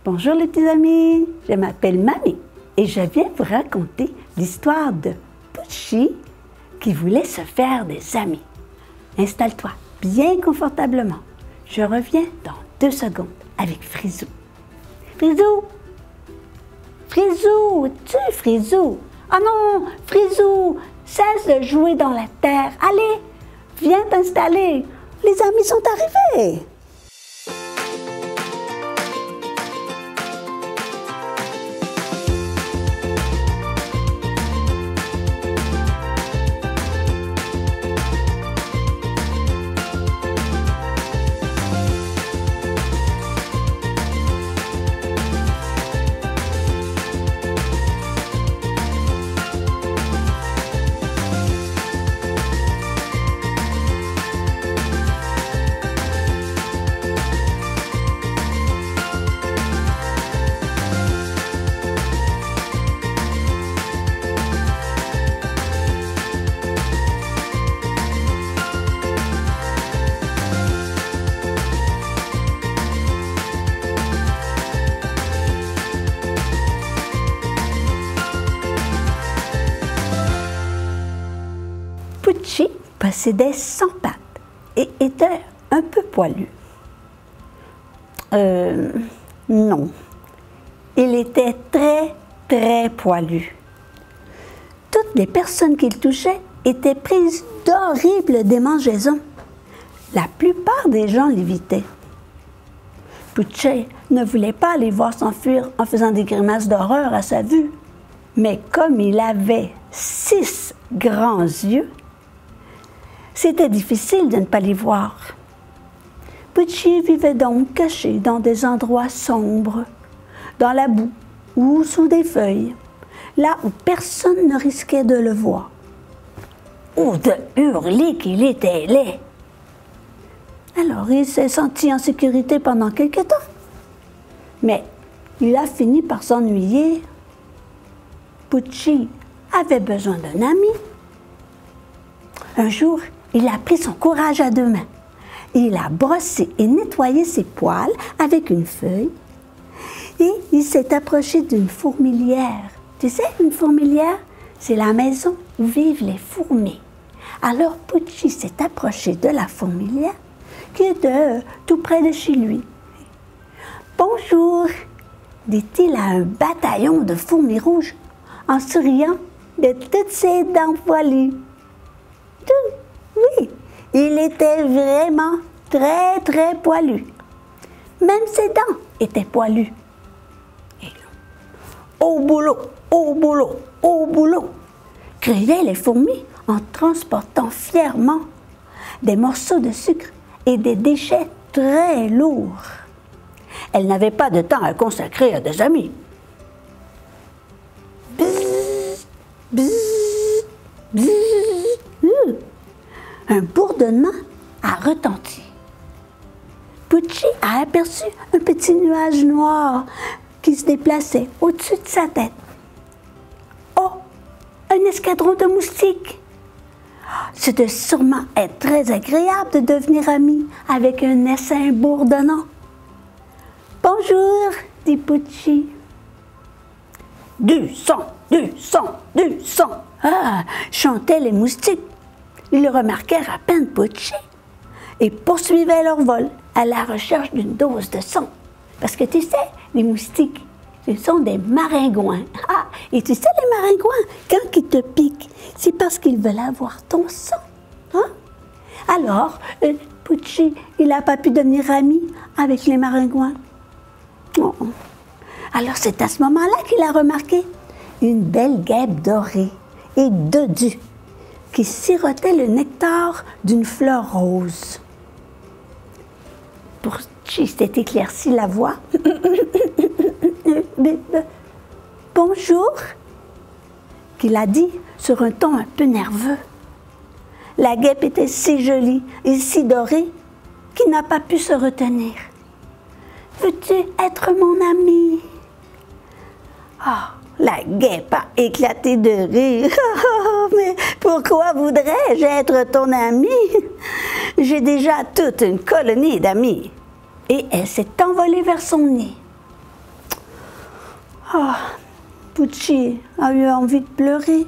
Bonjour les petits amis, je m'appelle Mamie et je viens vous raconter l'histoire de Pucci qui voulait se faire des amis. Installe-toi bien confortablement. Je reviens dans 2 secondes avec Frisou. Frisou! Frisou! Tu es Frisou? Ah non! Frisou! Cesse de jouer dans la terre. Allez, viens t'installer. Les amis sont arrivés. Pucci possédait 100 pattes et était un peu poilu. Non, il était très poilu. Toutes les personnes qu'il touchait étaient prises d'horribles démangeaisons. La plupart des gens l'évitaient. Pucci ne voulait pas les voir s'enfuir en faisant des grimaces d'horreur à sa vue. Mais comme il avait 6 grands yeux, c'était difficile de ne pas les voir. Pucci vivait donc caché dans des endroits sombres, dans la boue ou sous des feuilles, là où personne ne risquait de le voir. Ou de hurler qu'il était laid. Alors il s'est senti en sécurité pendant quelque temps. Mais il a fini par s'ennuyer. Pucci avait besoin d'un ami. Un jour, il a pris son courage à 2 mains. Il a brossé et nettoyé ses poils avec une feuille et il s'est approché d'une fourmilière. Tu sais, une fourmilière, c'est la maison où vivent les fourmis. Alors Pucci s'est approché de la fourmilière qui était tout près de chez lui. « Bonjour », dit-il à un bataillon de fourmis rouges en souriant de toutes ses dents poilues. Oui, il était vraiment très poilu. Même ses dents étaient poilues. Et au boulot, au boulot, au boulot, criaient les fourmis en transportant fièrement des morceaux de sucre et des déchets très lourds. Elles n'avaient pas de temps à consacrer à des amis. Bzzz, bzzz, bzzz. Un bourdonnement a retenti. Pucci a aperçu un petit nuage noir qui se déplaçait au-dessus de sa tête. Oh, un escadron de moustiques! C'était sûrement être très agréable de devenir ami avec un essaim bourdonnant. Bonjour, dit Pucci. Du sang, du sang, du sang! Ah, chantaient les moustiques. Ils remarquèrent à peine Pucci et poursuivaient leur vol à la recherche d'une dose de sang. Parce que tu sais, les moustiques, ce sont des maringouins. Ah, et tu sais, les maringouins, quand ils te piquent, c'est parce qu'ils veulent avoir ton sang. Hein? Alors, Pucci, il n'a pas pu devenir ami avec les maringouins. Oh. Alors, c'est à ce moment-là qu'il a remarqué une belle guêpe dorée et dodue qui sirotait le nectar d'une fleur rose. Pucci s'est éclairci la voix. Bonjour, qu'il a dit sur un ton un peu nerveux. La guêpe était si jolie et si dorée qu'il n'a pas pu se retenir. Veux-tu être mon ami? Ah, la guêpe a éclaté de rire. Mais pourquoi voudrais-je être ton ami? J'ai déjà toute une colonie d'amis. Et elle s'est envolée vers son nid. Oh, Pucci a eu envie de pleurer,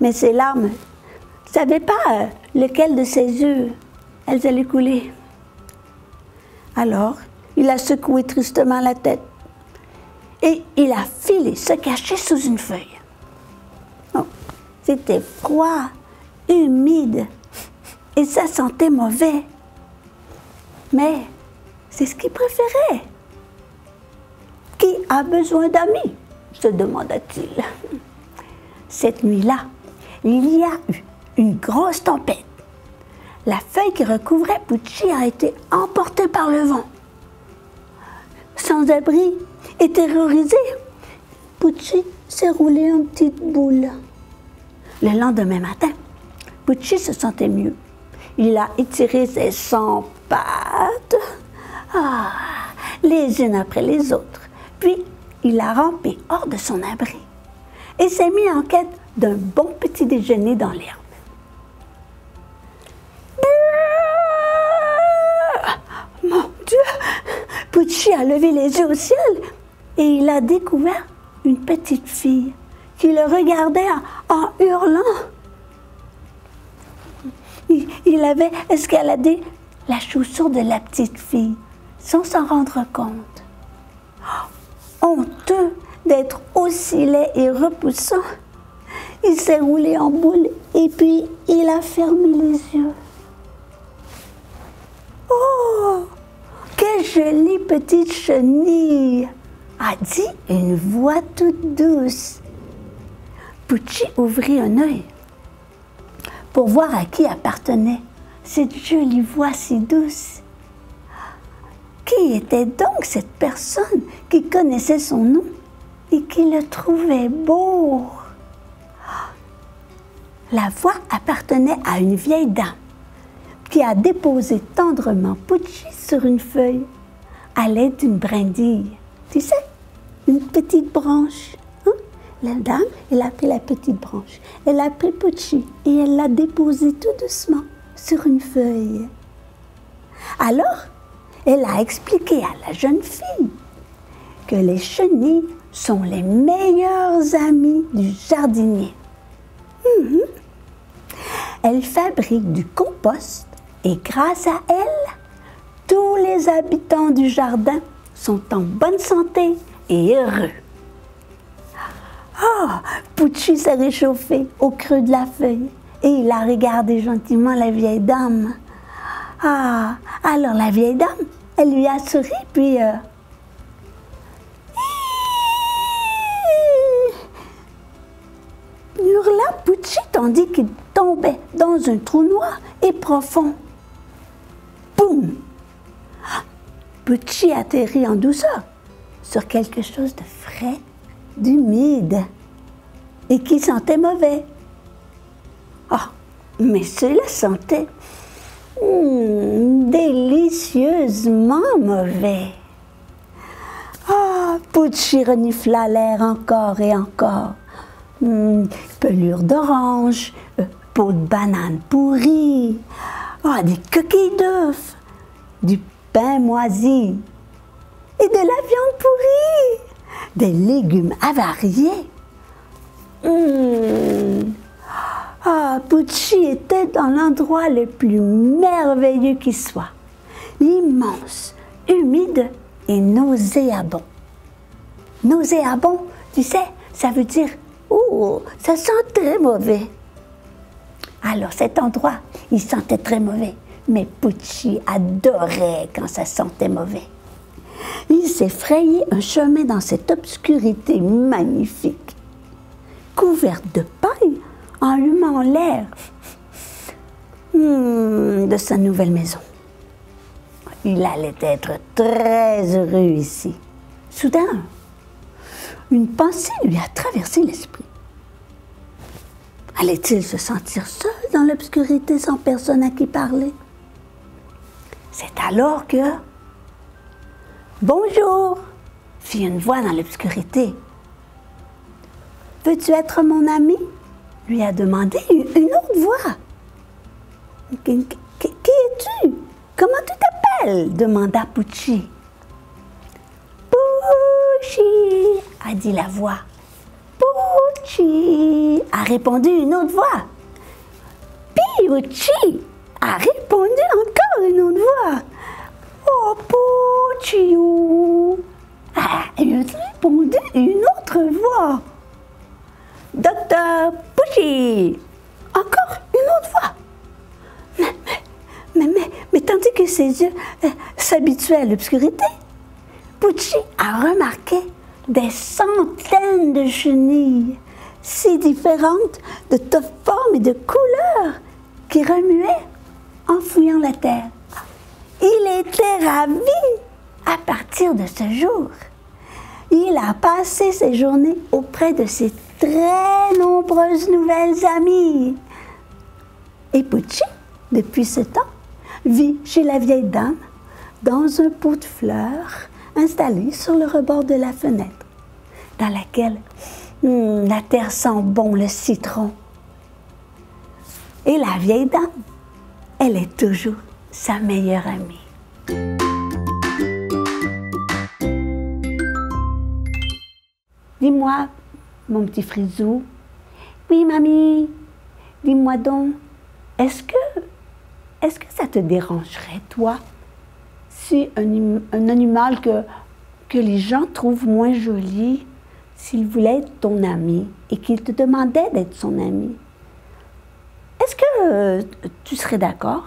mais ses larmes ne savaient pas lequel de ses yeux elles allaient couler. Alors, il a secoué tristement la tête et il a filé se cacher sous une feuille. Oh, c'était froid, humide et ça sentait mauvais. Mais c'est ce qu'il préférait. Qui a besoin d'amis? Se demanda-t-il. Cette nuit-là, il y a eu une grosse tempête. La feuille qui recouvrait Pucci a été emportée par le vent. Sans abri et terrorisé, Pucci s'est roulé en petite boule. Le lendemain matin, Pucci se sentait mieux. Il a étiré ses 100 pattes, les unes après les autres. Puis, il a rampé hors de son abri et s'est mis en quête d'un bon petit déjeuner dans l'herbe. Mon Dieu! Pucci a levé les yeux au ciel et il a découvert une petite fille qui le regardait en hurlant. Il avait escaladé la chaussure de la petite fille sans s'en rendre compte. Honteux d'être aussi laid et repoussant, il s'est roulé en boule et puis il a fermé les yeux. Oh, quelle jolie petite chenille, a dit une voix toute douce. Pucci ouvrit un œil pour voir à qui appartenait cette jolie voix si douce. Qui était donc cette personne qui connaissait son nom et qui le trouvait beau? La voix appartenait à une vieille dame qui a déposé tendrement Pucci sur une feuille à l'aide d'une brindille. Tu sais, une petite branche. Hein? La dame, elle a pris la petite branche. Elle a pris Pucci et elle l'a déposé tout doucement sur une feuille. Alors, elle a expliqué à la jeune fille que les chenilles sont les meilleurs amis du jardinier. Elle fabrique du compost et grâce à elle, tous les habitants du jardin sont en bonne santé et heureux. Pucci s'est réchauffé au creux de la feuille et il a regardé gentiment la vieille dame. Alors la vieille dame, elle lui a souri, puis... hurla Pucci tandis qu'il tombait dans un trou noir et profond. Boum! Pucci atterrit en douceur sur quelque chose de frais, d'humide et qui sentait mauvais. Mais cela sentait délicieusement mauvais. Pucci renifla l'air encore et encore. Pelure d'orange, peau de banane pourrie, des coquilles d'œufs, du pain moisi et de la viande pourrie, des légumes avariés. Pucci était dans l'endroit le plus merveilleux qui soit, immense, humide et nauséabond. Nauséabond, tu sais, ça veut dire ça sent très mauvais. Alors cet endroit, il sentait très mauvais, mais Pucci adorait quand ça sentait mauvais. Il s'est frayé un chemin dans cette obscurité magnifique, couverte de paille, en humant l'air de sa nouvelle maison. Il allait être très heureux ici. Soudain, une pensée lui a traversé l'esprit. Allait-il se sentir seul dans l'obscurité sans personne à qui parler? C'est alors que... Bonjour, fit une voix dans l'obscurité. Veux-tu être mon ami? Lui a demandé une autre voix. Qui es-tu? Comment tu t'appelles? Demanda Pucci. Pucci, a dit la voix. Pucci, a répondu une autre voix. Piucci, a répondu encore une autre voix. Oh, Pucciou, a répondu une autre voix. Docteur Pucci, encore une autre voix. Mais tandis que ses yeux s'habituaient à l'obscurité, Pucci a remarqué des centaines de chenilles, si différentes de toute forme et de couleur, qui remuaient en fouillant la terre. Il était ravi à partir de ce jour. Il a passé ses journées auprès de ses très nombreuses nouvelles amies. Et Pucci, depuis ce temps, vit chez la vieille dame dans un pot de fleurs installé sur le rebord de la fenêtre, dans laquelle la terre sent bon le citron. Et la vieille dame, elle est toujours sa meilleure amie. Dis-moi, mon petit frisou. Oui, mamie. Dis-moi donc, est-ce que ça te dérangerait, toi, si un animal que les gens trouvent moins joli, s'il voulait être ton ami et qu'il te demandait d'être son ami, est-ce que tu serais d'accord?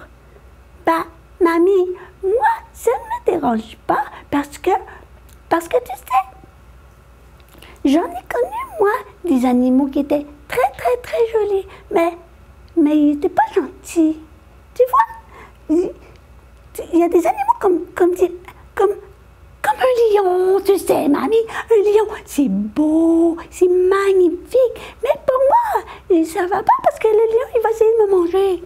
Bah, mamie, moi, ça ne me dérange pas parce que tu sais, j'en ai connu, moi, des animaux qui étaient très, très, très jolis, mais ils n'étaient pas gentils. Tu vois, il y a des animaux comme un lion, tu sais, mamie. Un lion, c'est beau, c'est magnifique. Mais pour moi, ça va pas parce que le lion, il va essayer de me manger.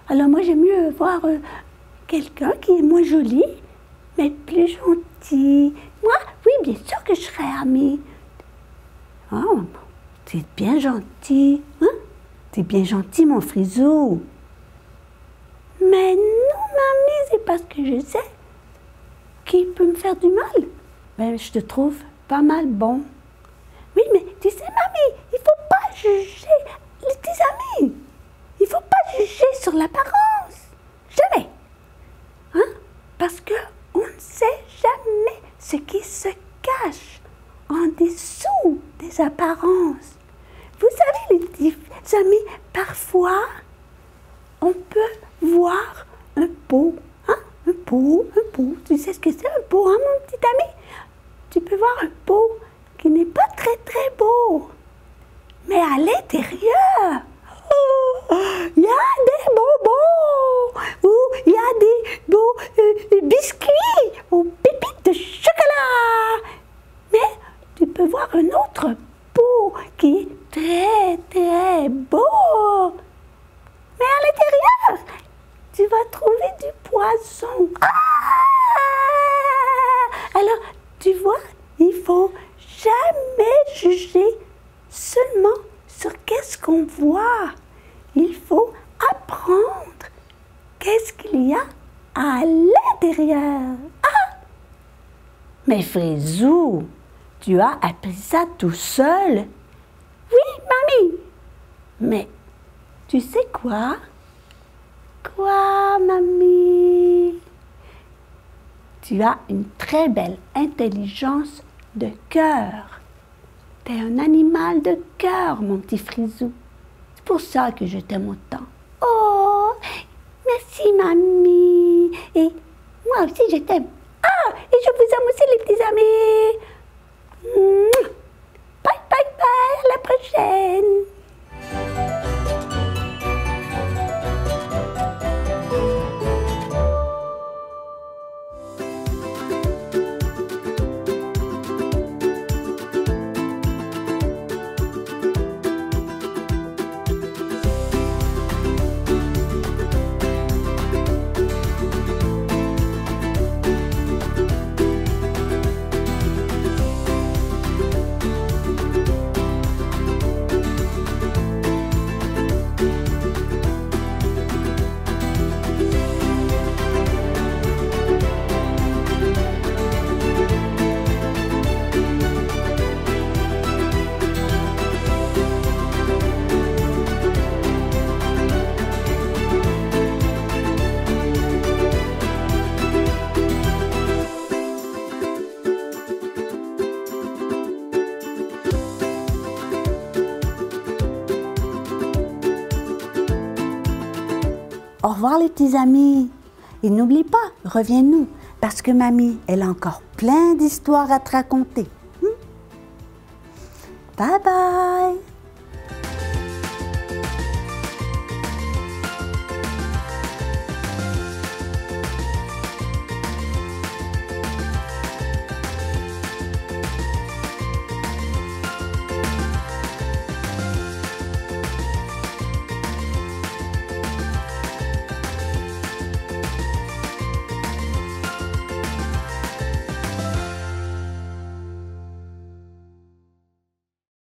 Alors moi, j'aime mieux voir quelqu'un qui est moins joli, mais plus gentil. Moi, oui, bien sûr que je serais amie. Oh, t'es bien gentil, hein? T'es bien gentil, mon frisou. Mais non, mamie, c'est parce que je sais qu'il peut me faire du mal. Ben, je te trouve pas mal bon. Oui, mais tu sais, mamie, il faut pas juger tes amis. Il faut pas juger sur l'apparence. Jamais. Hein? Parce que on ne sait jamais ce qui se cache en dessous des apparences. Vous savez, les amis, parfois, on peut voir un pot, hein? Un pot. Tu sais ce que c'est un pot, hein, mon petit ami? Tu peux voir un pot qui n'est pas très, très beau. Mais à l'intérieur, il y a des bonbons, ou il y a des beaux biscuits, ou pépites de chocolat. Mais tu peux voir un autre pot qui est très, très beau. Mais à l'intérieur, tu vas trouver du poison. Alors, tu vois, il faut jamais juger seulement sur qu'est-ce qu'on voit. Il faut apprendre qu'est-ce qu'il y a à l'intérieur. Mais Frisou, tu as appris ça tout seul? Oui, mamie. Mais tu sais quoi? Quoi, mamie? Tu as une très belle intelligence de cœur. T'es un animal de cœur, mon petit Frisou. C'est pour ça que je t'aime autant. Oh, merci, mamie. Et moi aussi, je t'aime. Et je vous aime aussi, les petits amis. Bye, bye, bye. À la prochaine. revoir les petits amis. Et n'oublie pas, reviens-nous, parce que mamie, elle a encore plein d'histoires à te raconter. Bye bye!